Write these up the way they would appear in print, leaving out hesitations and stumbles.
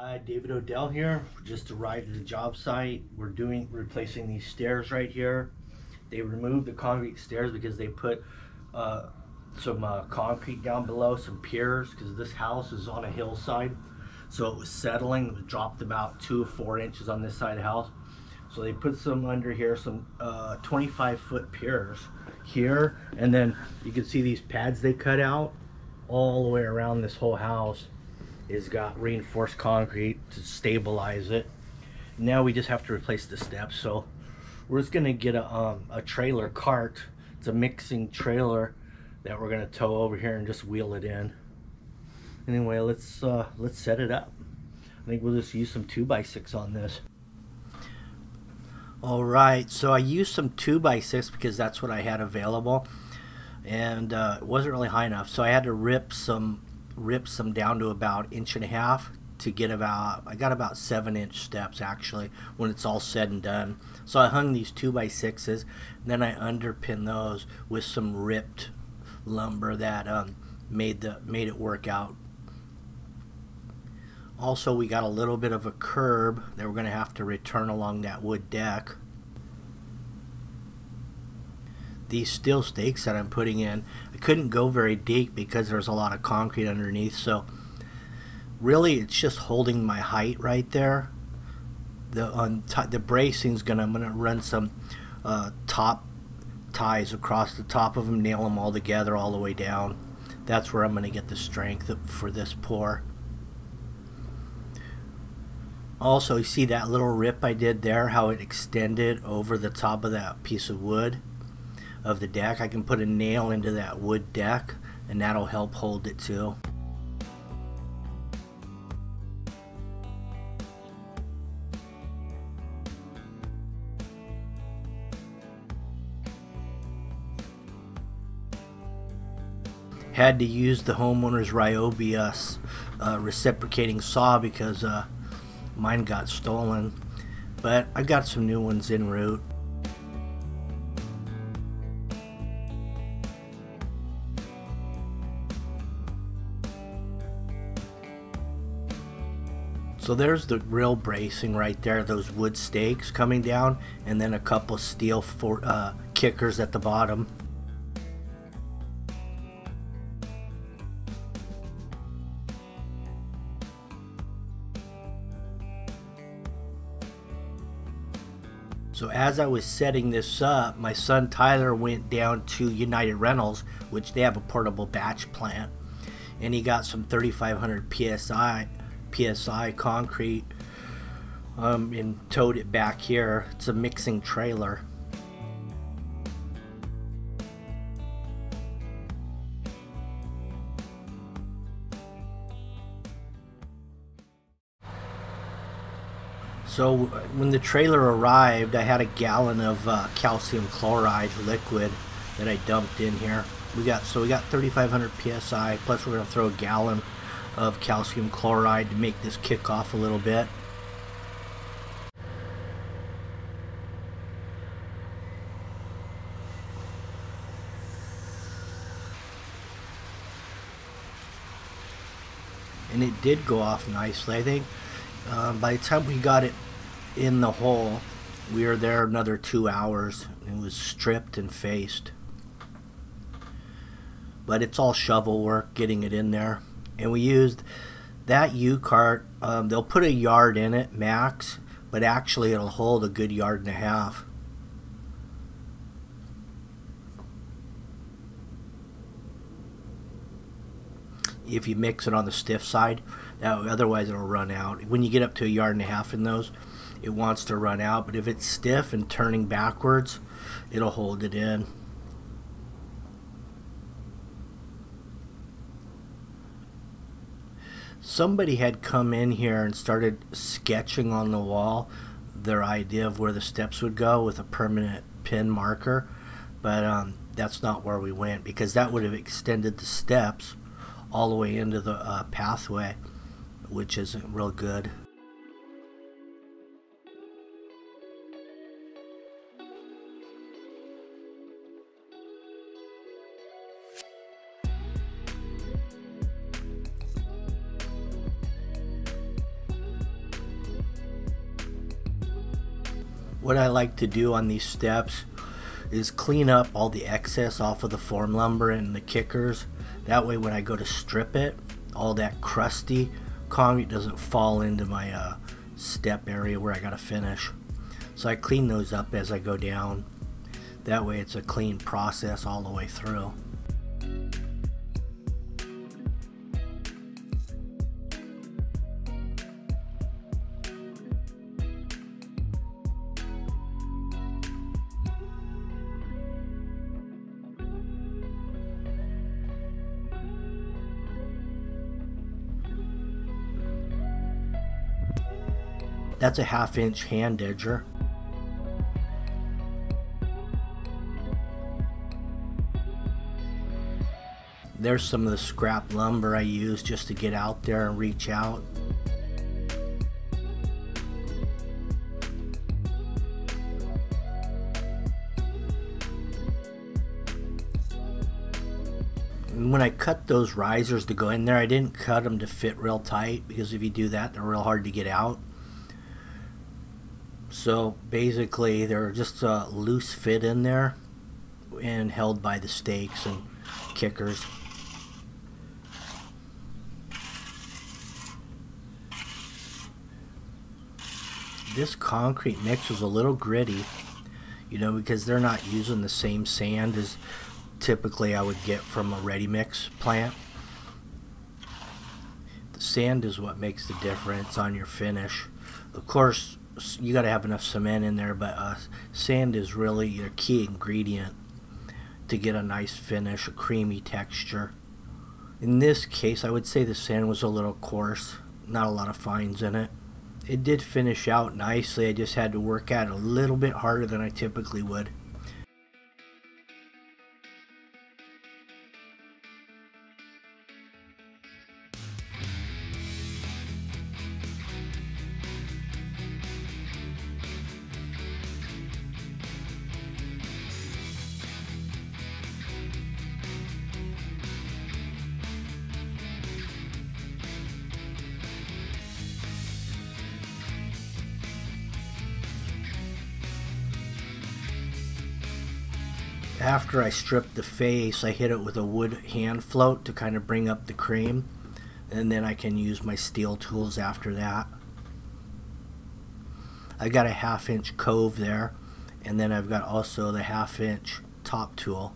Hi, David Odell here. Just arrived at the job site. We're replacing these stairs right here. They removed the concrete stairs because they put some concrete down below, some piers, because this house is on a hillside. So it was settling. It dropped about 2 or 4 inches on this side of the house. So they put some under here, some 25-foot piers here. And then you can see these pads they cut out all the way around this whole house. Is got reinforced concrete to stabilize it. Now we just have to replace the steps. So we're just gonna get a trailer cart. It's a mixing trailer that we're gonna tow over here and just wheel it in. Anyway, let's set it up. I think we'll just use some 2x6 on this. All right, so I used some 2x6 because that's what I had available, and it wasn't really high enough, so I had to rip some down to about 1.5 inches to get I got about 7-inch steps actually when it's all said and done. So I hung these 2x6s, then I underpinned those with some ripped lumber that made it work out. Also, we got a little bit of a curb that we're going to have to return along that wood deck. These steel stakes that I'm putting in, I couldn't go very deep because there's a lot of concrete underneath, so really it's just holding my height right there. The bracing's I'm gonna run some top ties across the top of them, nail them all together all the way down. That's where I'm gonna get the strength for this pour. Also, you see that little rip I did there, how it extended over the top of that piece of wood of the deck. I can put a nail into that wood deck and that'll help hold it too. Had to use the homeowner's Ryobi reciprocating saw because mine got stolen, but I got some new ones en route. So there's the real bracing right there, those wood stakes coming down, and then a couple steel kickers at the bottom. So as I was setting this up, my son Tyler went down to United Rentals, which they have a portable batch plant, and he got some 3,500 PSI concrete and towed it back here. It's a mixing trailer. So when the trailer arrived, I had a gallon of calcium chloride liquid that I dumped in here. We got 3,500 PSI, plus we're going to throw a gallon of calcium chloride to make this kick off a little bit. And it did go off nicely. I think by the time we got it in the hole, we were there another 2 hours. It was stripped and faced, but it's all shovel work getting it in there. And we used that U-cart. They'll put 1 yard in it max, but actually it'll hold a good 1.5 yards. If you mix it on the stiff side, otherwise it'll run out. When you get up to 1.5 yards in those, it wants to run out, but if it's stiff and turning backwards, it'll hold it in. Somebody had come in here and started sketching on the wall their idea of where the steps would go with a permanent pin marker, but that's not where we went, because that would have extended the steps all the way into the pathway, which isn't real good. What I like to do on these steps is clean up all the excess off of the form lumber and the kickers. That way when I go to strip it, all that crusty concrete doesn't fall into my step area where I gotta finish. So I clean those up as I go down. That way it's a clean process all the way through. That's a 1/2 inch hand edger. There's some of the scrap lumber I use just to get out there and reach out. And when I cut those risers to go in there, I didn't cut them to fit real tight, because if you do that, they're real hard to get out. So basically they're just a loose fit in there and held by the stakes and kickers. This concrete mix was a little gritty, you know, because they're not using the same sand as typically I would get from a ready mix plant. The sand is what makes the difference on your finish. Of course, you got to have enough cement in there, but sand is really your key ingredient to get a nice finish, a creamy texture. In this case, I would say the sand was a little coarse, not a lot of fines in it. It did finish out nicely. I just had to work at it a little bit harder than I typically would. After I stripped the face, I hit it with a wood hand float to kind of bring up the cream, and then I can use my steel tools after that. I got a 1/2 inch cove there, and then I've got also the 1/2 inch top tool.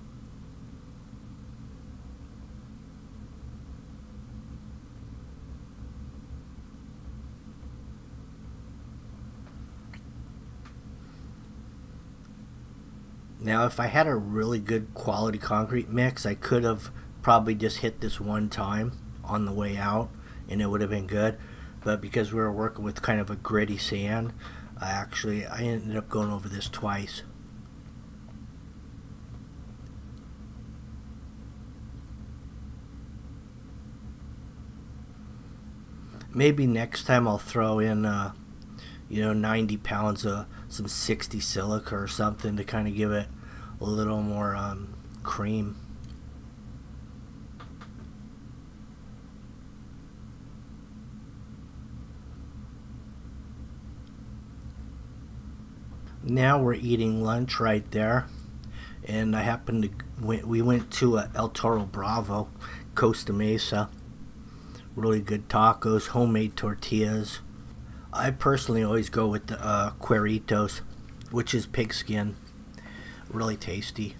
Now if I had a really good quality concrete mix, I could have probably just hit this one time on the way out and it would have been good. But because we were working with kind of a gritty sand, I ended up going over this twice. Maybe next time I'll throw in 90 pounds of some 60 silica or something to kind of give it a little more cream. Now we're eating lunch right there, and I happened to we went to El Toro Bravo, Costa Mesa. Really good tacos, homemade tortillas. I personally always go with the cueritos, which is pigskin. Really tasty.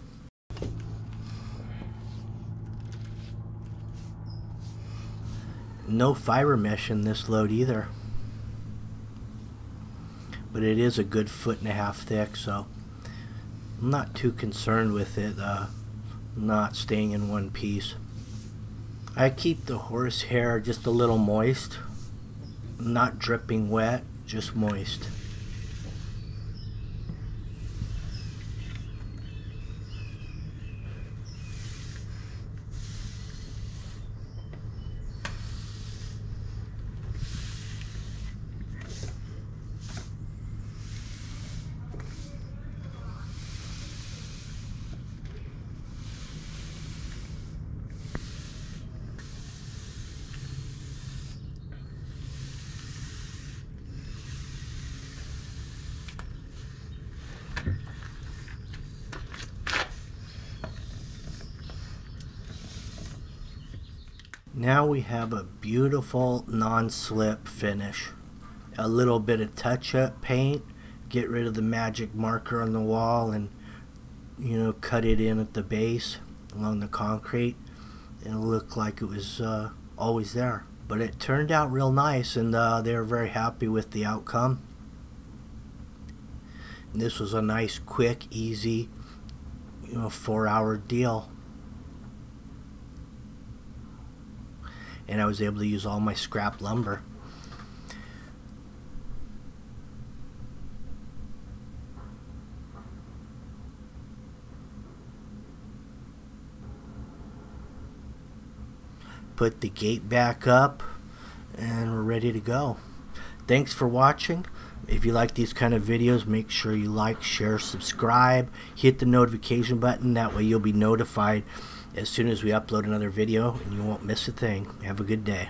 No fiber mesh in this load either, but it is a good 1.5 feet thick, so I'm not too concerned with it not staying in one piece. I keep the horsehair just a little moist, not dripping wet, just moist. Now we have a beautiful non-slip finish. A little bit of touch-up paint, get rid of the magic marker on the wall, and cut it in at the base along the concrete. It'll look like it was always there. But it turned out real nice, and they were very happy with the outcome. And this was a nice, quick, easy, 4-hour deal. And I was able to use all my scrap lumber. Put the gate back up, and we're ready to go. Thanks for watching. If you like these kind of videos, make sure you like, share, subscribe, hit the notification button. That way you'll be notified as soon as we upload another video, and you won't miss a thing. Have a good day.